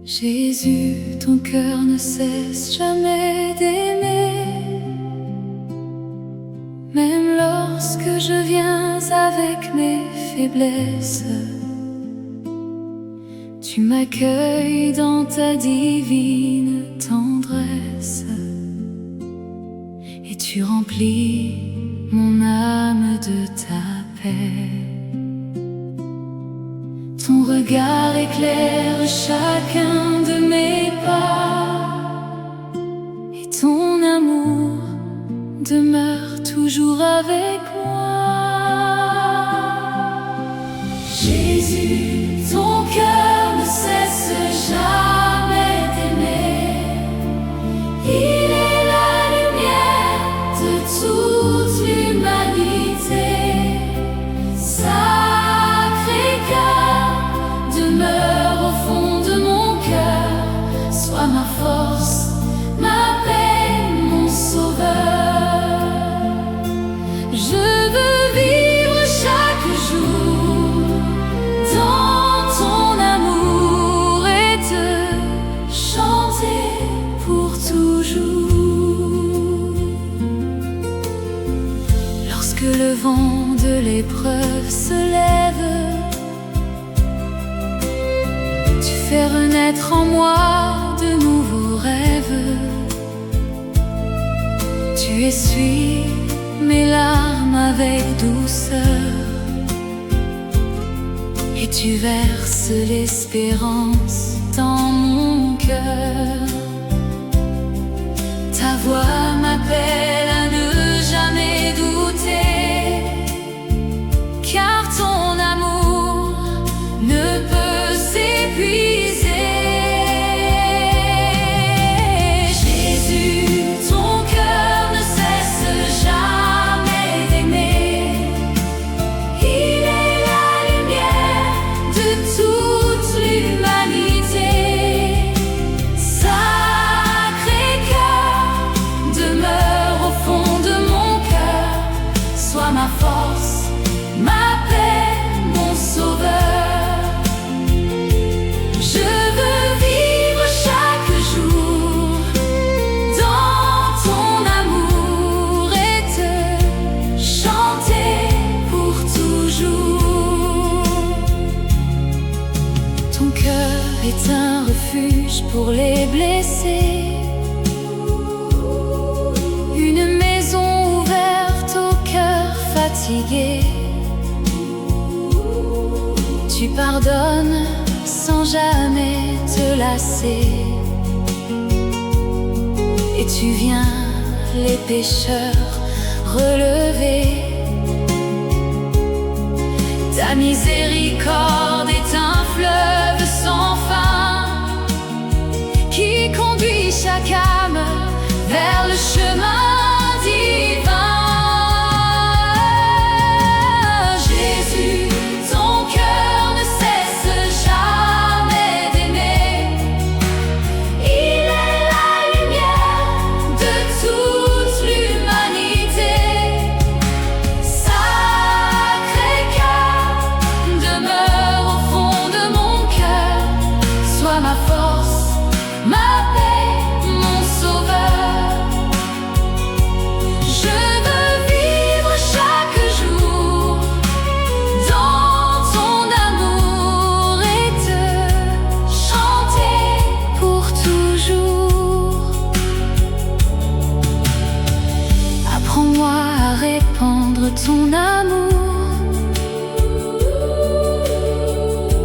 Jésus, ton cœur ne cesse jamais d'aimer. Même lorsque je viens avec mes faiblesses, tu m'accueilles dans ta divine tendresse, et tu remplis mon âme de ta paix. Ton regard éclaire chacun de mes pas, et ton amour demeure toujours avec moi. Jésus, ton cœur ne cesse jamais d'aimer. Il est la lumière de toute l'humanité. Sacré-Cœur, demeure au fond de mon cœur. Sois ma force, ma paix, mon sauveur. Je veux vivre chaque jour dans ton amour et te chanter pour toujours. Lorsque le vent de l'épreuve se lève, tu fais renaître en moi de nouveaux rêves. Tu essuies mes larmes avec douceur, et tu verses l'espérance dans mon cœur. Ta voix m'appelle à ne jamais douter, car ton amour ne peut s'épuiser. Jésus, ton cœur ne cesse jamais d'aimer. Il est la lumière de toute l'humanité. Sacré-Cœur, demeure au fond de mon cœur. Sois ma force, ma paix, mon sauveur. Je veux vivre chaque jour dans ton amour et te chanter pour toujours. Ton cœur est un refuge pour les blessés, une maison ouverte au cœur fatigué. Tu pardonnes sans jamais te lasser, et tu viens les pécheurs relever. Ta miséricorde est un fleuve sans fin qui conduit chaque âme vers le chemin divin. Jésus, ton cœur ne cesse jamais d'aimer. Il est la lumière de toute l'humanité. Sacré-Cœur, demeure au fond de mon cœur. Sois ma force, ma paix, mon sauveur. Je veux vivre chaque jour dans ton amour et te chanter pour toujours. Apprends-moi à répandre ton amour,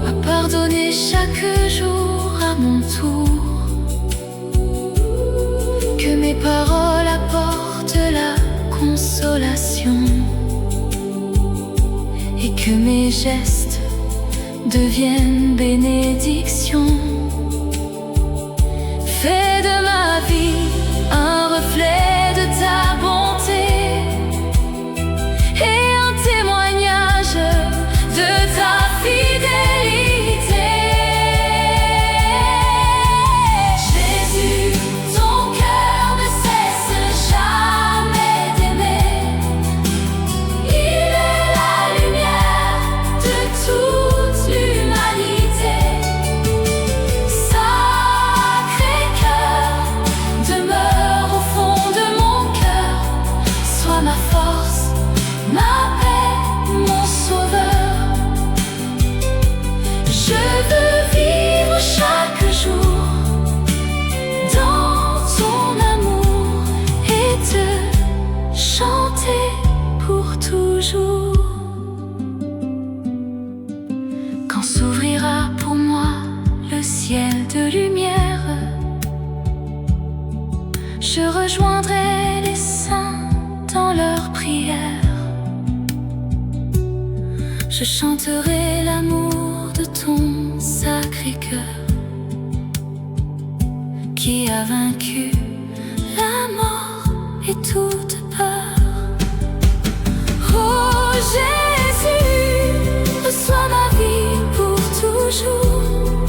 à pardonner chaque jour à mon tour. Que mes paroles apportent la consolation, et que mes gestes deviennent bénédiction. Fais de ma vie un reflet de ta bonté et un témoignage de ta fidélité. Jésus, ton cœur ne cesse jamais d'aimer. Il est la lumière de toute l'humanité. rejoindrai les saints dans leurs prières. Je chanterai l'amour de ton sacré cœur, qui a vaincu la mort et toute peur. Oh Jésus, reçois ma vie pour toujours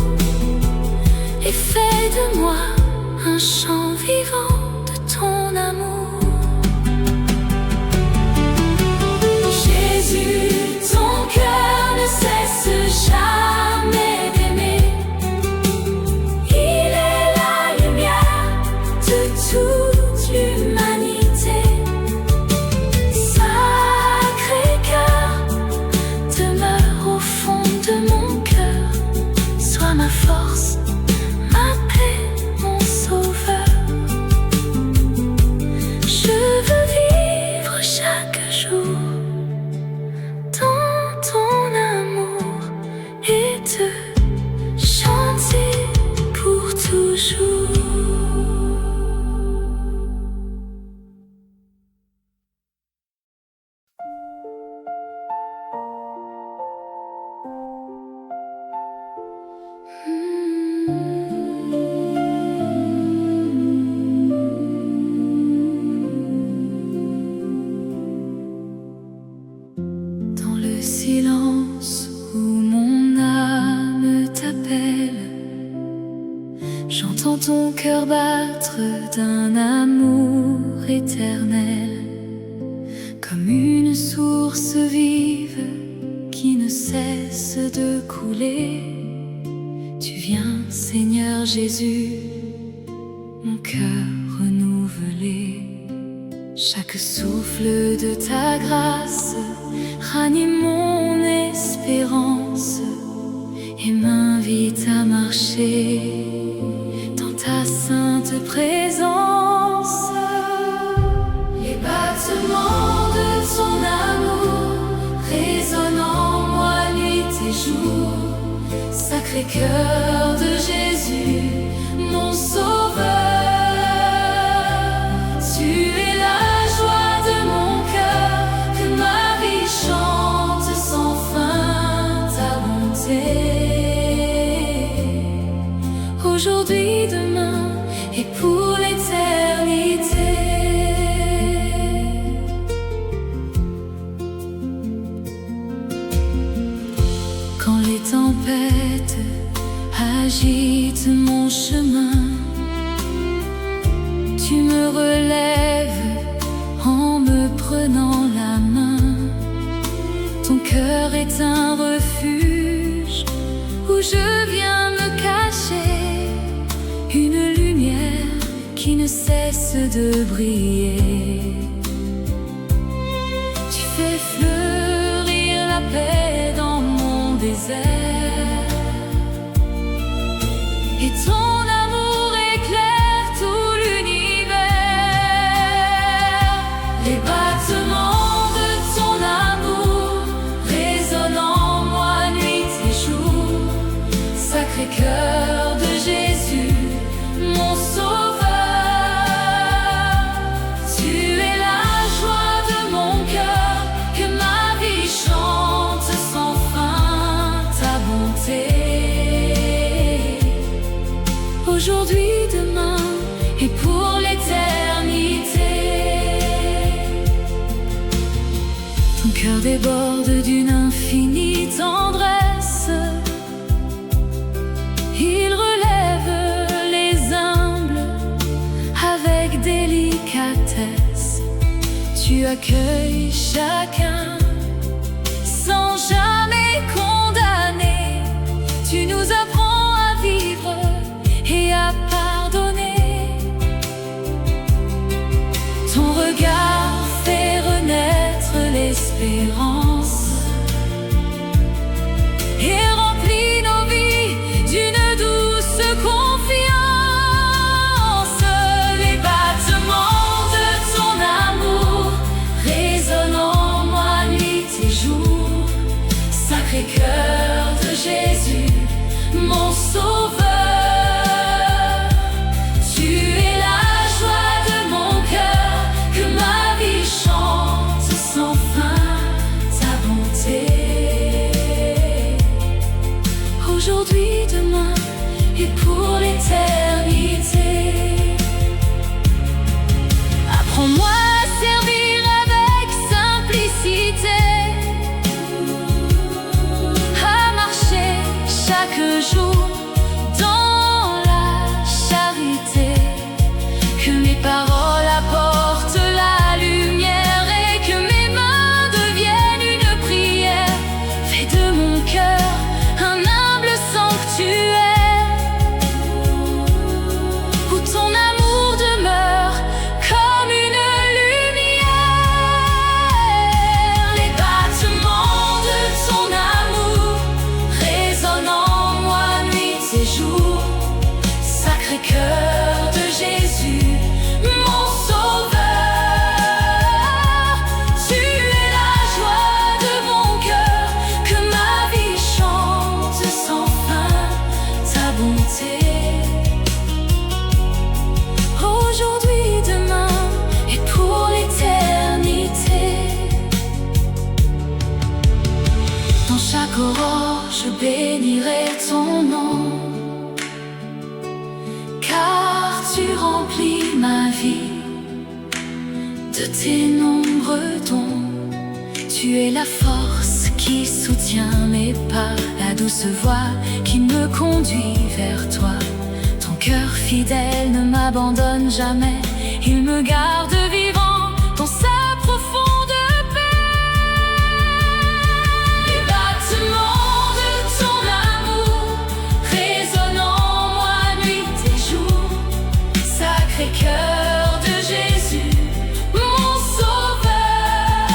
et fais de moi un chant vivant de ton amour. Jésus, ton cœur ne cesse jamais d'aimer. Il est la lumière de toute l'humanité. Sacré-Cœur, demeure au fond de mon cœur. Sois ma force, ma paix, mon sauveur. Je veux vivre chaque jour dans ton amour et te chanter pour toujours. Dans le silence où mon âme t'appelle, j'entends ton cœur battre d'un amour éternel, comme une source vive qui ne cesse de couler. Tu viens, Seigneur Jésus, mon cœur renouvelé. Chaque souffle de ta grâce ranime mon espérance et m'invite à marcher dans ta sainte présence. Les battements de ton amour résonnent en moi nuit et jour. Sacré-Cœur de Jésus, mon sauveur, tu es la joie de mon cœur, que ma vie chante sans fin ta bonté. Aujourd'hui, demain et pour l'éternité. Quand les tempêtes agitent mon chemin, tu me relèves en me prenant la main. Ton cœur est un refuge où je viens me cacher, une lumière qui ne cesse de briller. Tu fais fleurir la paix dans mon désert, et ton amour éclaire tout l'univers. Les battements de ton amour résonnent en moi nuit et jour. Sacré-Cœur de Jésus, mon sauveur, tu es la joie de mon cœur, que ma vie chante sans fin ta bonté. Aujourd'hui, demain et pour l'éternité. Ton cœur déborde d'une infinie tendresse. Il relève les humbles avec délicatesse. Tu accueilles chacun sans jamais condamner. Tu nous apprends à vivre et à pardonner. Ton regard fait renaître l'espérance et remplit nos vies d'une douce confiance. Les battements de ton amour résonnent en moi nuit et jour. Sacré-Cœur de Jésus, mon sauveur, tu es la joie de mon jour dans la charité, que mes paroles apportent la lumière et que mes mains deviennent une prière. Fais de mon cœur un humble sanctuaire où ton amour demeure comme une lumière. Les battements de ton amour résonnent en moi nuit et jour. Sacré cœur de Jésus, mon sauveur, tu es la joie de mon cœur, que ma vie chante sans fin ta bonté. Aujourd'hui, demain et pour l'éternité. Dans chaque aurore, je bénirai ton nom, car tu remplis ma vie de tes nombreux dons. Tu es la force qui soutient mes pas, la douce voix qui me conduit vers toi. Ton cœur fidèle ne m'abandonne jamais, il me garde vivant dans sa profonde paix. Les battements de ton amour résonnent en moi nuit et jour. Sacré cœur de Jésus, mon sauveur,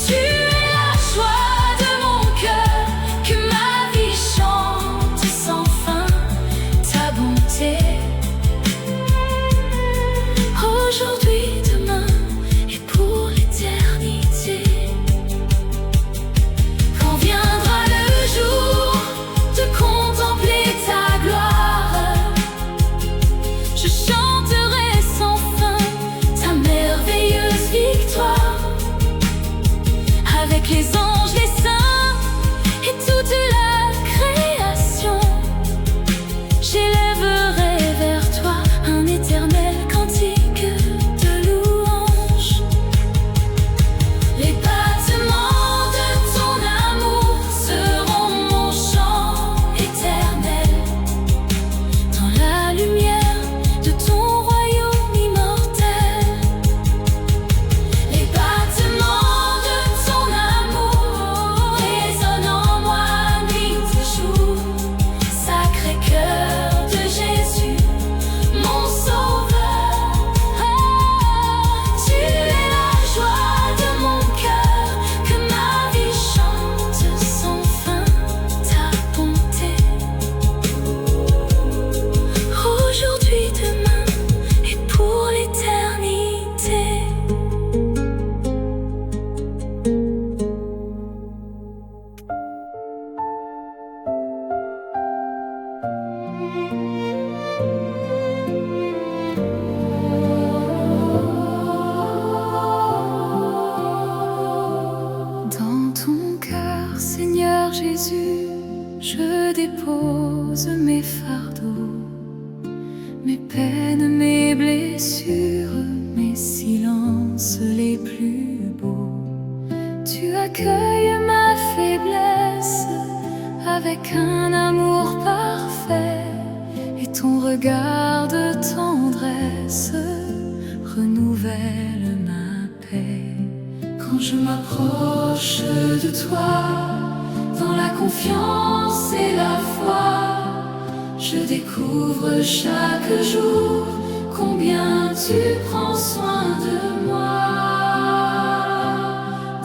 tu es la joie de mon cœur, que ma vie chante sans fin ta bonté. Aujourd'hui, demain et pour l'éternité. Quand viendra le jour de contempler ta gloire, je chanterai sans fin ta merveilleuse victoire. Avec les anges, les saints et toute la création, j'élèverai vers toi un éternel cantique de louange. Les battements de ton amour seront mon chant éternel, dans la lumière de ton royaume immortel. Les battements de ton amour résonnent en moi nuit et jour. Sacré cœur de Jésus, mon sauveur, tu es la joie de mon cœur, que ma vie chante sans fin ta bonté. Aujourd'hui, demain et pour l'éternité. Dans ton cœur, Seigneur Jésus, je dépose mes fardeaux, mes peines, mes blessures, mes silences les plus beaux. Tu accueilles ma faiblesse avec un amour parfait, et ton regard de tendresse renouvelle ma paix. Quand je m'approche de toi, dans la confiance et la foi, je découvre chaque jour combien tu prends soin de moi.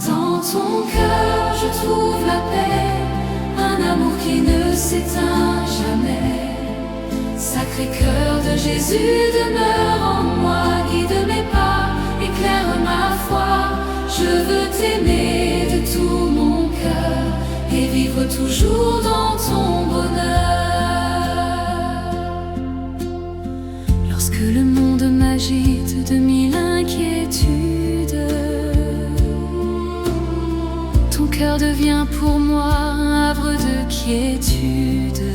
Dans ton cœur, je trouve la paix, un amour qui ne s'éteint jamais. Sacré cœur de Jésus, demeure en moi, guide mes pas, éclaire ma foi. Je veux t'aimer de tout mon cœur et vivre toujours dans ton bonheur. Lorsque le monde m'agite de mille inquiétudes, ton cœur devient pour moi un havre de quiétude.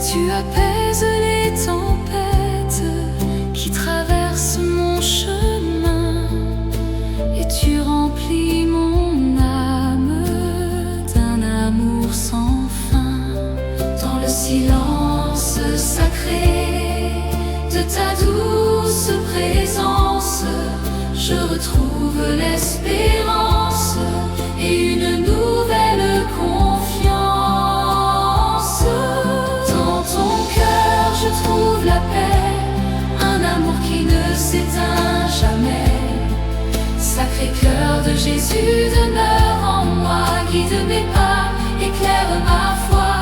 Tu apaises les tempêtes qui traversent mon chemin, et tu remplis mon âme d'un amour sans s'éteint jamais. Sacré cœur de Jésus, demeure en moi, guide mes pas, éclaire ma foi.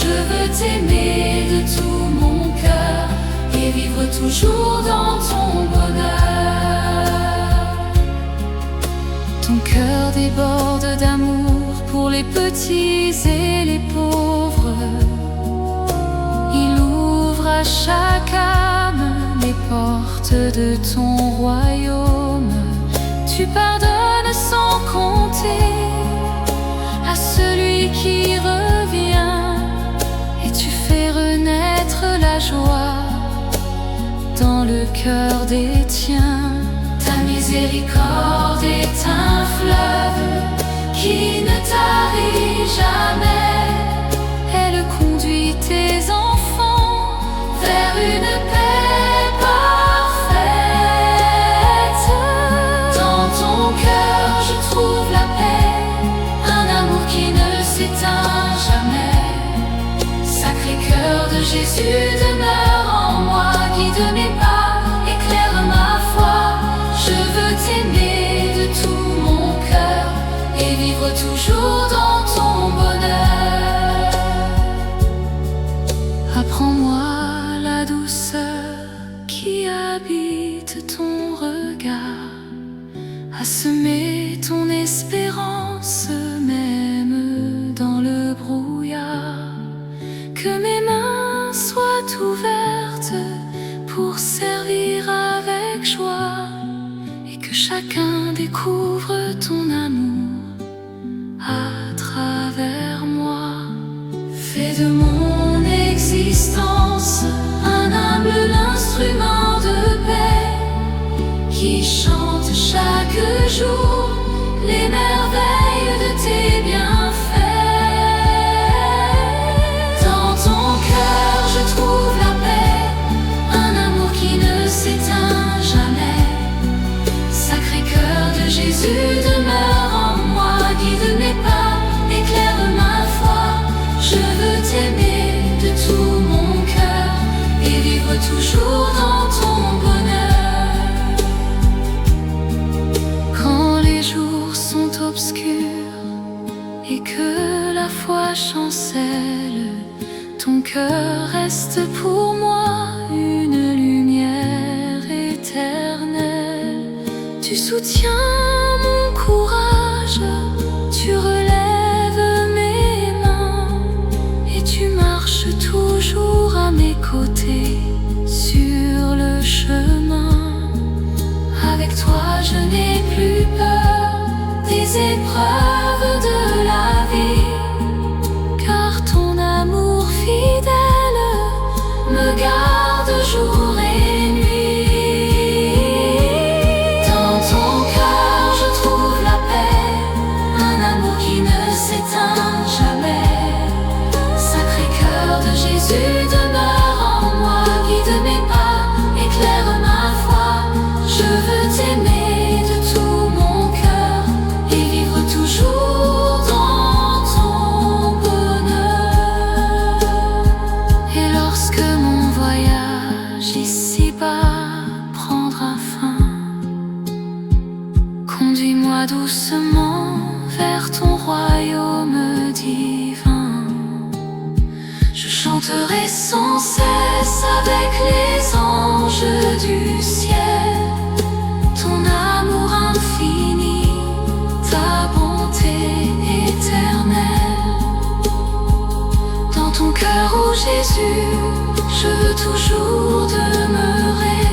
Je veux t'aimer de tout mon cœur et vivre toujours dans ton bonheur. Ton cœur déborde d'amour pour les petits et les pauvres. Il ouvre à chaque âme les portes de ton royaume. Tu pardonnes sans compter à celui qui revient, et tu fais renaître la joie dans le cœur des tiens. Ta miséricorde est un fleuve qui ne tarit jamais. Elle conduit tes enfants vers une paix parfaite. Dans ton cœur je trouve la paix, un amour qui ne s'éteint jamais. Sacré cœur de Jésus, demeure en moi, guide mes pas, éclaire ma foi. Je veux t'aimer de tout mon cœur et vivre toujours dans ton bonheur. Apprends-moi la douceur qui habite ton regard, à semer ton espérance même dans le brouillard. Que mes mains soient ouvertes pour servir avec joie, et que chacun découvre ton amour à travers moi. Fais de mon existence un humble instrument de paix qui chante chaque jour les merveilles de tes bienfaits. Dans ton cœur je trouve la paix, un amour qui ne s'éteint jamais. Sacré cœur de Jésus, demeure en moi, guide mes pas, éclaire ma foi. Je veux t'aimer de tout mon cœur et vivre toujours dans ton bonheur. Quand les jours sont obscurs et que la foi chancelle, ton cœur reste pour moi une lumière éternelle. Tu soutiens mon courage, tu relèves mes mains, et tu marches toujours à mes côtés sur le chemin. Avec toi je n'ai plus peur des épreuves de la vie, car ton amour fidèle me garde jour et nuit. Dans ton cœur je trouve la paix, un amour qui ne s'éteint jamais. Sacré cœur de Jésus, demeure en moi, guide mes pas, éclaire ma foi. Je veux t'aimer de tout mon cœur et vivre toujours dans ton bonheur. Et lorsque mon voyage ici-bas prendra fin, conduis-moi doucement vers ton royaume divin. Je chanterai sans cesse avec les anges du ciel ton amour infini, ta bonté éternelle. Dans ton cœur, ô Jésus, je veux toujours demeurer,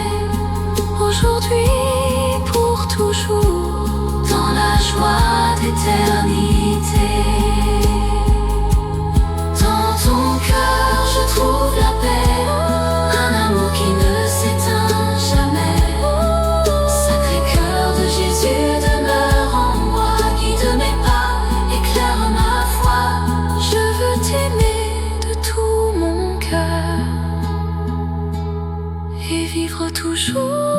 aujourd'hui pour toujours, dans la joie d'éternité. Dans ton cœur je trouve la paix, un amour qui ne s'éteint jamais. Sacré cœur de Jésus, demeure en moi, guide mes pas, éclaire ma foi. Je veux t'aimer de tout mon cœur et vivre toujours